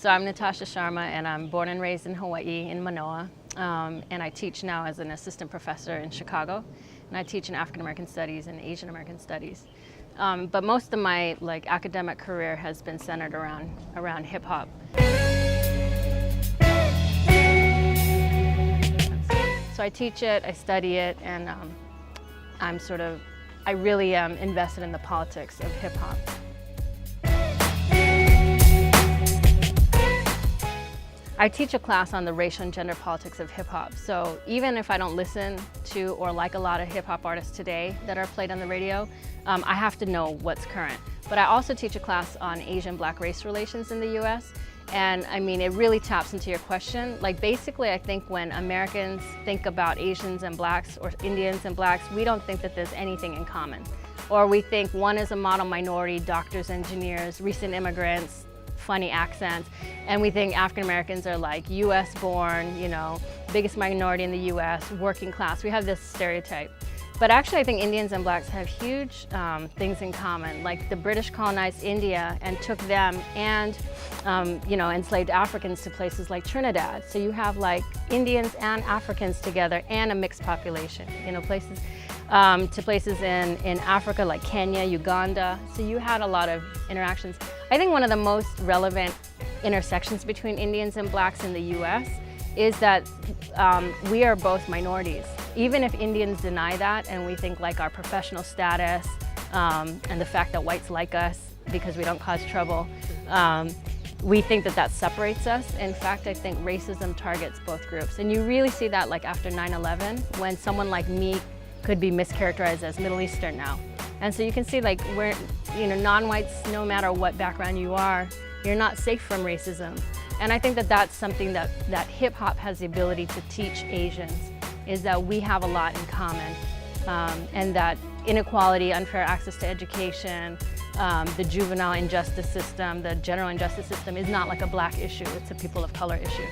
So I'm Nitasha Sharma, and I'm born and raised in Hawaii, in Manoa. And I teach now as an assistant professor in Chicago. And I teach in African American studies and Asian American studies. But most of my academic career has been centered around hip hop. So I teach it, I study it, and I really am invested in the politics of hip hop. I teach a class on the racial and gender politics of hip hop. So even if I don't listen to or like a lot of hip hop artists today that are played on the radio, I have to know what's current. But I also teach a class on Asian Black race relations in the US. And I mean, it really taps into your question. Basically, I think when Americans think about Asians and Blacks or Indians and Blacks, we don't think that there's anything in common. Or we think one is a model minority, doctors, engineers, recent immigrants, funny accents, and we think African Americans are US born, biggest minority in the US, working class. We have this stereotype. But actually I think Indians and Blacks have huge things in common. The British colonized India and took them and enslaved Africans to places like Trinidad. So you have Indians and Africans together and a mixed population, places in Africa like Kenya, Uganda. So you had a lot of interactions. I think one of the most relevant intersections between Indians and Blacks in the US is that we are both minorities. Even if Indians deny that and we think our professional status and the fact that whites like us because we don't cause trouble, we think that separates us. In fact, I think racism targets both groups. And you really see that after 9/11, when someone like me could be mischaracterized as Middle Eastern now. And so you can see we're, non-whites, no matter what background you are, you're not safe from racism. And I think that that's something that hip hop has the ability to teach Asians, is that we have a lot in common, and that inequality, unfair access to education, the juvenile injustice system, the general injustice system is not a Black issue, it's a people of color issue.